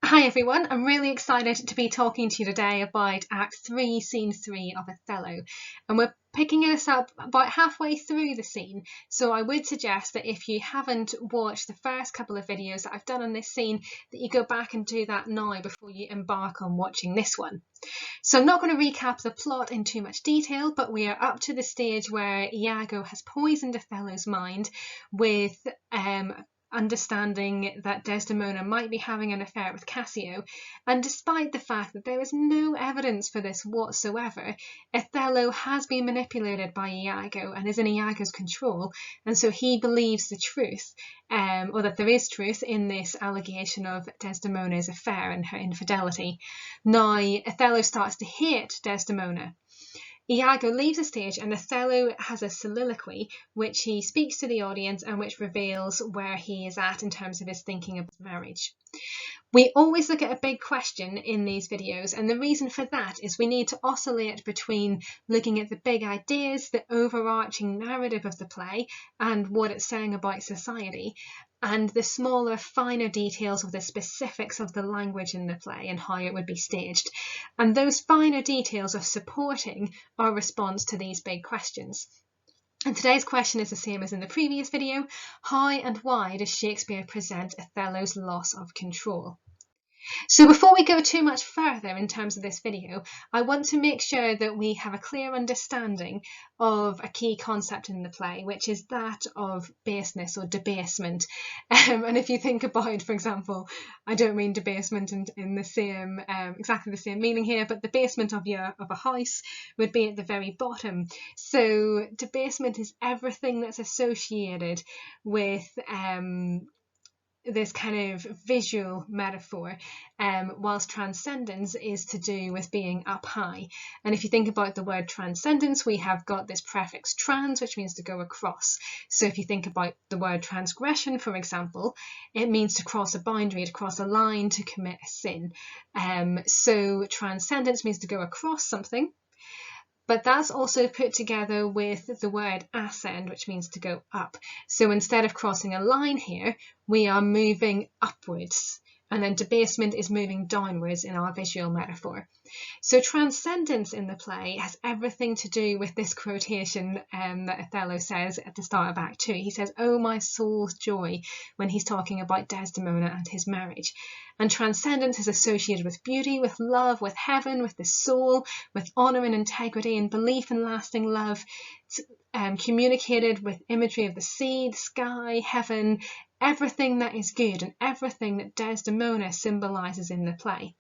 Hi everyone, I'm really excited to be talking to you today about Act 3, Scene 3 of Othello. And we're picking this up about halfway through the scene, so I would suggest that if you haven't watched the first couple of videos that I've done on this scene, that you go back and do that now before you embark on watching this one. So I'm not going to recap the plot in too much detail, but we are up to the stage where Iago has poisoned Othello's mind with understanding that Desdemona might be having an affair with Cassio, and despite the fact that there is no evidence for this whatsoever, Othello has been manipulated by Iago and is in Iago's control, and so he believes the truth, or that there is truth in this allegation of Desdemona's affair and her infidelity. Now, Othello starts to hate Desdemona. Iago leaves the stage and Othello has a soliloquy which he speaks to the audience and which reveals where he is at in terms of his thinking of marriage. We always look at a big question in these videos, and the reason for that is we need to oscillate between looking at the big ideas, the overarching narrative of the play and what it's saying about society, and the smaller, finer details of the specifics of the language in the play and how it would be staged. And those finer details are supporting our response to these big questions. And today's question is the same as in the previous video. How and why does Shakespeare present Othello's loss of control? So before we go too much further in terms of this video, I want to make sure that we have a clear understanding of a key concept in the play, which is that of baseness or debasement. And if you think about, for example, I don't mean debasement in the same exactly the same meaning here, but the basement of a house would be at the very bottom. So debasement is everything that's associated with this kind of visual metaphor, whilst transcendence is to do with being up high. And if you think about the word transcendence, we have got this prefix trans, which means to go across. So if you think about the word transgression, for example, it means to cross a boundary, to cross a line, to commit a sin. So transcendence means to go across something. But that's also put together with the word ascend, which means to go up. So instead of crossing a line here, we are moving upwards. And then debasement is moving downwards in our visual metaphor. So transcendence in the play has everything to do with this quotation that Othello says at the start of Act 2. He says, "Oh, my soul's joy," when he's talking about Desdemona and his marriage. And transcendence is associated with beauty, with love, with heaven, with the soul, with honour and integrity and belief in lasting love. It's communicated with imagery of the sea, the sky, heaven, everything that is good and everything that Desdemona symbolises in the play.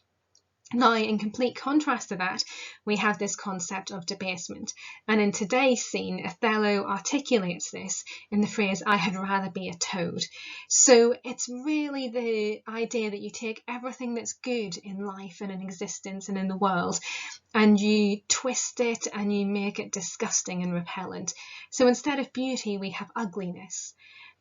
Now, in complete contrast to that, we have this concept of debasement. And in today's scene, Othello articulates this in the phrase, "I had rather be a toad." So it's really the idea that you take everything that's good in life and in existence and in the world, and you twist it and you make it disgusting and repellent. So instead of beauty, we have ugliness.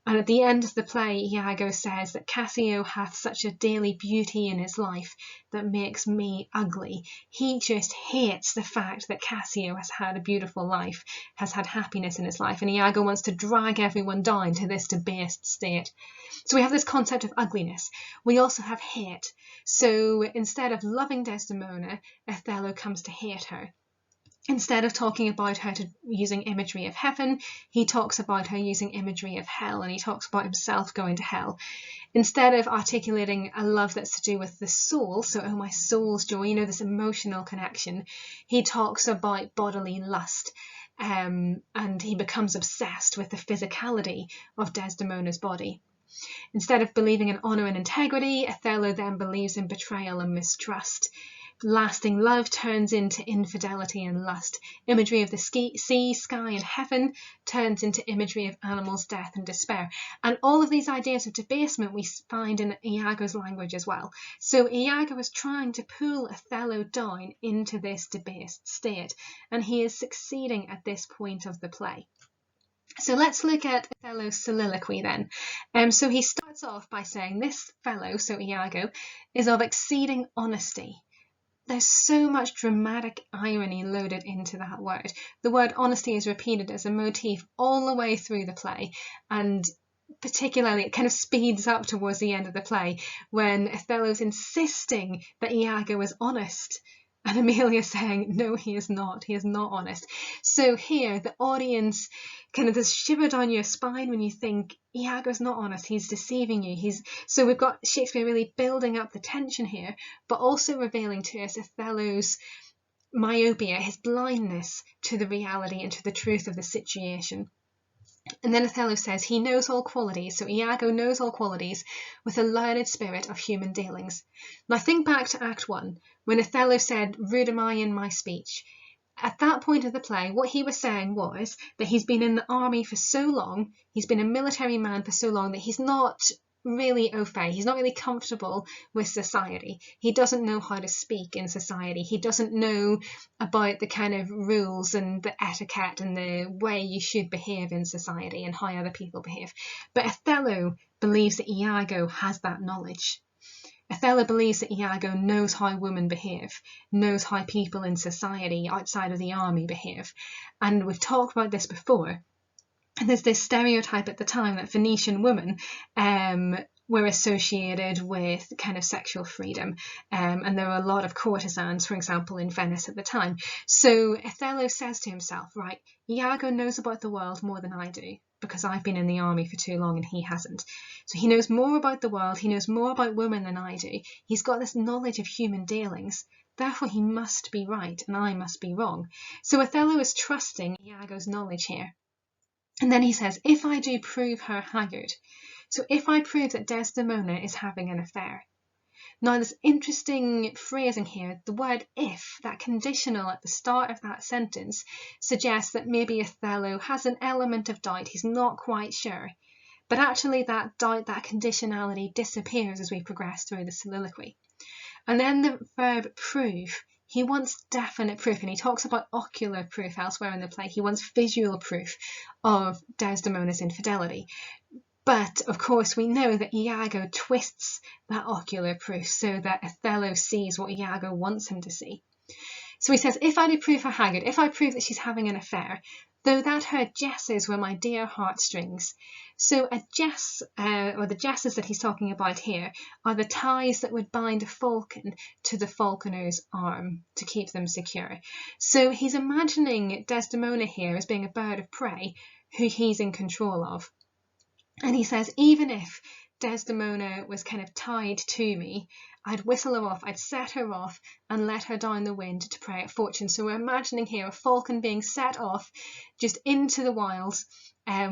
And at the end of the play, Iago says that Cassio hath such a daily beauty in his life that makes me ugly. He just hates the fact that Cassio has had a beautiful life, has had happiness in his life, and Iago wants to drag everyone down to this debased state. So we have this concept of ugliness. We also have hate. So instead of loving Desdemona, Othello comes to hate her. Instead of talking about her using imagery of heaven, he talks about her using imagery of hell, and he talks about himself going to hell. Instead of articulating a love that's to do with the soul, so "oh, my soul's joy," this emotional connection, he talks about bodily lust, and he becomes obsessed with the physicality of Desdemona's body. Instead of believing in honour and integrity, Othello then believes in betrayal and mistrust. Lasting love turns into infidelity and lust. Imagery of the sea, sky and heaven turns into imagery of animals, death and despair. And all of these ideas of debasement we find in Iago's language as well. So Iago is trying to pull Othello down into this debased state, and he is succeeding at this point of the play. So let's look at Othello's soliloquy then. So he starts off by saying this fellow, so Iago, is of exceeding honesty. There's so much dramatic irony loaded into that word. The word honesty is repeated as a motif all the way through the play, and particularly, it kind of speeds up towards the end of the play when Othello's insisting that Iago is honest. And Amelia's saying, no, he is not honest. So here, the audience kind of, there's shiver down your spine when you think, Iago's not honest, he's deceiving you. So we've got Shakespeare really building up the tension here, but also revealing to us Othello's myopia, his blindness to the reality and to the truth of the situation. And then Othello says he knows all qualities, so Iago knows all qualities with a learned spirit of human dealings. Now think back to Act 1, when Othello said, rude am I in my speech. At that point of the play, what he was saying was that he's been in the army for so long, he's been a military man for so long, that he's not really au fait, he's not really comfortable with society. He doesn't know how to speak in society. He doesn't know about the kind of rules and the etiquette and the way you should behave in society and how other people behave. But Othello believes that Iago has that knowledge. Othello believes that Iago knows how women behave, knows how people in society outside of the army behave. And we've talked about this before. And there's this stereotype at the time that Venetian women were associated with kind of sexual freedom. And there were a lot of courtesans, for example, in Venice at the time. So Othello says to himself, right, Iago knows about the world more than I do, because I've been in the army for too long and he hasn't. So he knows more about the world, he knows more about women than I do. He's got this knowledge of human dealings. Therefore, he must be right and I must be wrong. So Othello is trusting Iago's knowledge here. And then he says, if I do prove her haggard, so if I prove that Desdemona is having an affair. Now, this interesting phrasing here, the word if, that conditional at the start of that sentence, suggests that maybe Othello has an element of doubt, he's not quite sure. But actually that doubt, that conditionality disappears as we progress through the soliloquy. And then the verb prove. He wants definite proof, and he talks about ocular proof elsewhere in the play. He wants visual proof of Desdemona's infidelity. But, of course, we know that Iago twists that ocular proof so that Othello sees what Iago wants him to see. So he says, if I do prove her haggard, if I prove that she's having an affair, though that her jesses were my dear heartstrings. So a jess, or the jesses that he's talking about here, are the ties that would bind a falcon to the falconer's arm to keep them secure. So he's imagining Desdemona here as being a bird of prey who he's in control of. And he says, even if Desdemona was kind of tied to me, I'd whistle her off, I'd set her off and let her down the wind to prey at fortune. So we're imagining here a falcon being set off just into the wilds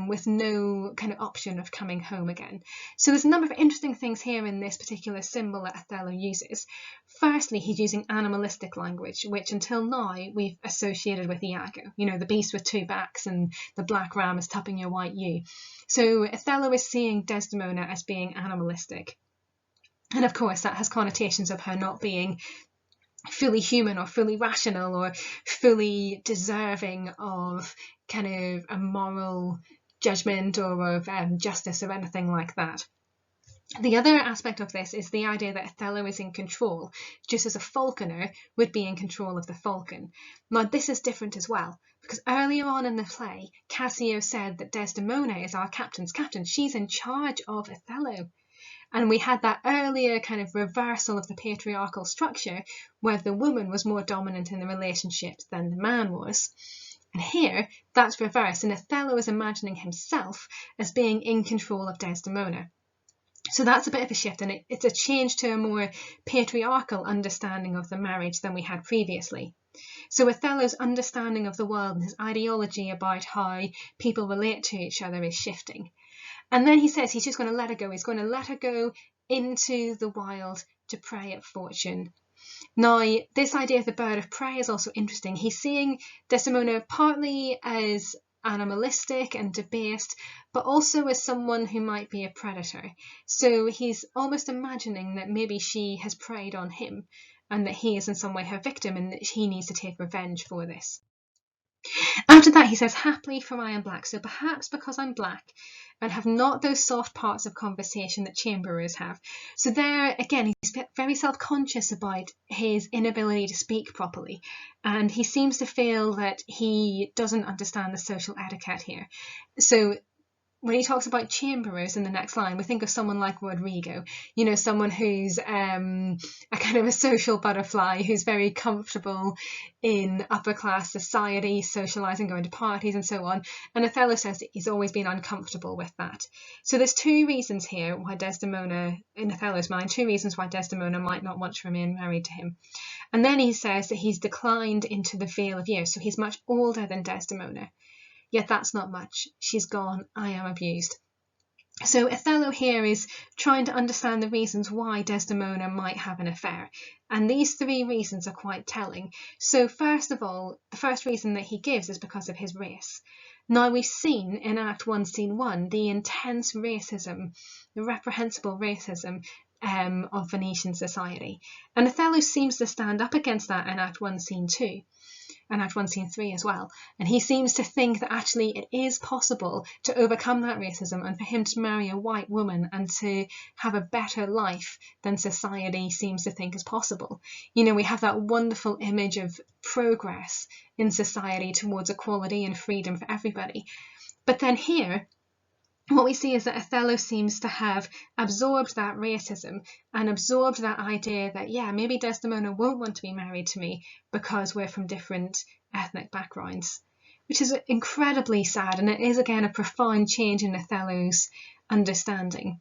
with no kind of option of coming home again. So there's a number of interesting things here in this particular symbol that Othello uses. Firstly, he's using animalistic language, which until now we've associated with Iago. You know, the beast with two backs and the black ram is tapping your white ewe. So Othello is seeing Desdemona as being animalistic. And of course, that has connotations of her not being fully human or fully rational or fully deserving of kind of a moral judgment or of justice or anything like that. The other aspect of this is the idea that Othello is in control, just as a falconer would be in control of the falcon. Now, this is different as well, because earlier on in the play, Cassio said that Desdemona is our captain's captain. She's in charge of Othello. And we had that earlier kind of reversal of the patriarchal structure where the woman was more dominant in the relationships than the man was. And here, that's reversed, and Othello is imagining himself as being in control of Desdemona. So that's a bit of a shift, and it's a change to a more patriarchal understanding of the marriage than we had previously. So Othello's understanding of the world and his ideology about how people relate to each other is shifting. And then he says he's just going to let her go. He's going to let her go into the wild to prey at fortune. Now, this idea of the bird of prey is also interesting. He's seeing Desdemona partly as animalistic and debased, but also as someone who might be a predator. So he's almost imagining that maybe she has preyed on him and that he is in some way her victim and that he needs to take revenge for this. After that, he says, happily for I am black. So perhaps because I'm black and have not those soft parts of conversation that chamberers have. So there, again, he's very self-conscious about his inability to speak properly. And he seems to feel that he doesn't understand the social etiquette here. So when he talks about chamberers in the next line, we think of someone like Rodrigo, someone who's a kind of a social butterfly, who's very comfortable in upper class society, socializing, going to parties and so on. And Othello says that he's always been uncomfortable with that. So there's two reasons here why Desdemona, in Othello's mind, two reasons why Desdemona might not want to remain married to him. And then he says that he's declined into the vale of years, so he's much older than Desdemona. Yet that's not much. She's gone. I am abused. So Othello here is trying to understand the reasons why Desdemona might have an affair. And these three reasons are quite telling. So first of all, the first reason that he gives is because of his race. Now, we've seen in Act 1, Scene 1, the intense racism, the reprehensible racism of Venetian society. And Othello seems to stand up against that in Act 1, Scene 2. And Act 1, Scene 3 as well. And he seems to think that actually it is possible to overcome that racism and for him to marry a white woman and to have a better life than society seems to think is possible. We have that wonderful image of progress in society towards equality and freedom for everybody. But then here, what we see is that Othello seems to have absorbed that racism and absorbed that idea that, maybe Desdemona won't want to be married to me because we're from different ethnic backgrounds, which is incredibly sad. And it is, again, a profound change in Othello's understanding.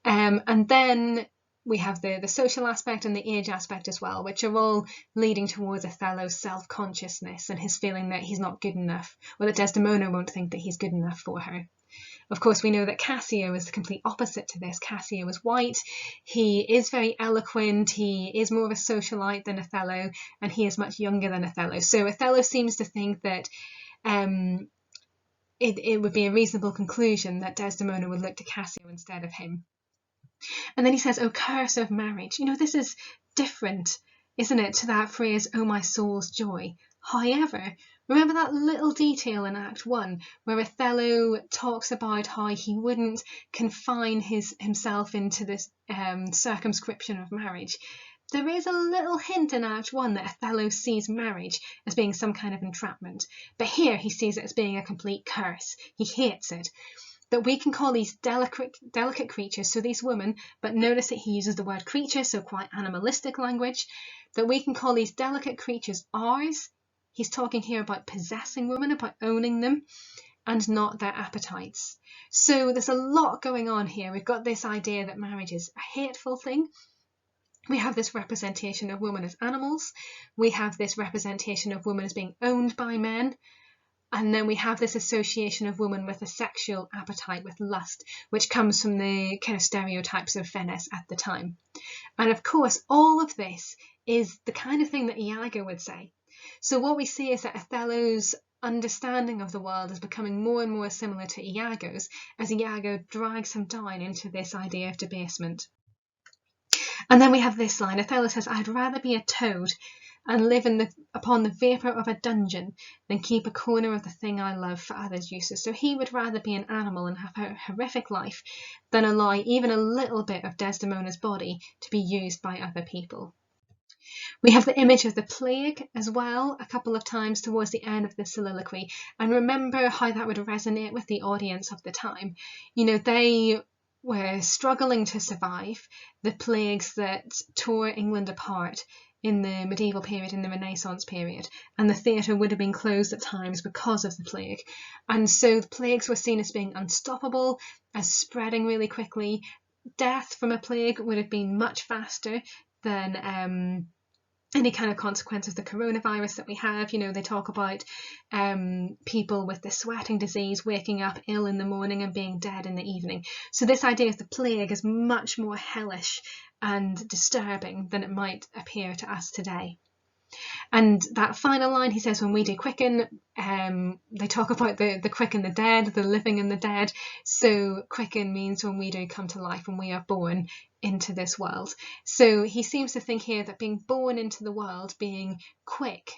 And then we have the social aspect and the age aspect as well, which are all leading towards Othello's self-consciousness and his feeling that he's not good enough, or that Desdemona won't think that he's good enough for her. Of course, we know that Cassio is the complete opposite to this. Cassio is white, he is very eloquent, he is more of a socialite than Othello, and he is much younger than Othello. So Othello seems to think that it would be a reasonable conclusion that Desdemona would look to Cassio instead of him. And then he says, "Oh, curse of marriage." This is different, isn't it, to that phrase, "Oh, my soul's joy." However, remember that little detail in Act 1 where Othello talks about how he wouldn't confine himself into this circumscription of marriage? There is a little hint in Act 1 that Othello sees marriage as being some kind of entrapment, but here he sees it as being a complete curse. He hates it. That we can call these delicate creatures, so these women, but notice that he uses the word creature, so quite animalistic language, that we can call these delicate creatures ours. He's talking here about possessing women, about owning them, and not their appetites. So there's a lot going on here. We've got this idea that marriage is a hateful thing. We have this representation of women as animals. We have this representation of women as being owned by men. And then we have this association of women with a sexual appetite, with lust, which comes from the kind of stereotypes of Venice at the time. And of course, all of this is the kind of thing that Iago would say. So what we see is that Othello's understanding of the world is becoming more and more similar to Iago's, as Iago drags him down into this idea of debasement. And then we have this line. Othello says, "I'd rather be a toad and live upon the vapour of a dungeon than keep a corner of the thing I love for others' uses." So he would rather be an animal and have a horrific life than allow even a little bit of Desdemona's body to be used by other people. We have the image of the plague as well a couple of times towards the end of the soliloquy, and remember how that would resonate with the audience of the time. They were struggling to survive the plagues that tore England apart in the medieval period, in the Renaissance period, and the theatre would have been closed at times because of the plague. And so the plagues were seen as being unstoppable, as spreading really quickly. Death from a plague would have been much faster than any kind of consequence of the coronavirus that we have. They talk about people with the sweating disease waking up ill in the morning and being dead in the evening. So this idea of the plague is much more hellish and disturbing than it might appear to us today. And that final line, he says, "When we do quicken," they talk about the quick and the dead, the living and the dead. So quicken means when we do come to life, when we are born into this world. So he seems to think here that being born into the world, being quick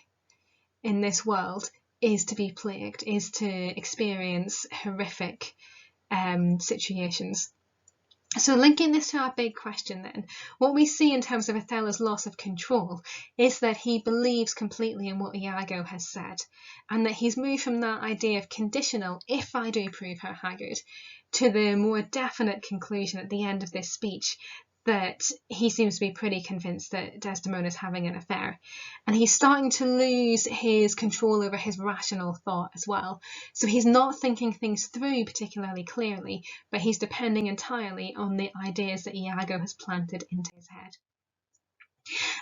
in this world, is to be plagued, is to experience horrific situations. So linking this to our big question then, what we see in terms of Othello's loss of control is that he believes completely in what Iago has said, and that he's moved from that idea of conditional, if I do prove her haggard, to the more definite conclusion at the end of this speech that he seems to be pretty convinced that Desdemona is having an affair. And he's starting to lose his control over his rational thought as well. So he's not thinking things through particularly clearly, but he's depending entirely on the ideas that Iago has planted into his head.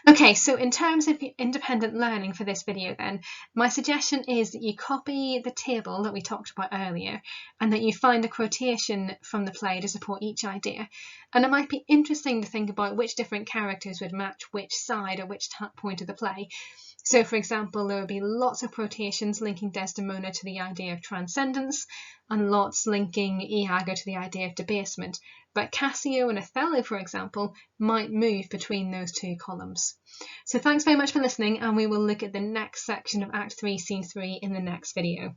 Okay, so in terms of independent learning for this video then, my suggestion is that you copy the table that we talked about earlier and that you find a quotation from the play to support each idea. And it might be interesting to think about which different characters would match which side or which point of the play. So, for example, there would be lots of quotations linking Desdemona to the idea of transcendence and lots linking Iago to the idea of debasement. But Cassio and Othello, for example, might move between those two columns. So thanks very much for listening, and we will look at the next section of Act 3, Scene 3 in the next video.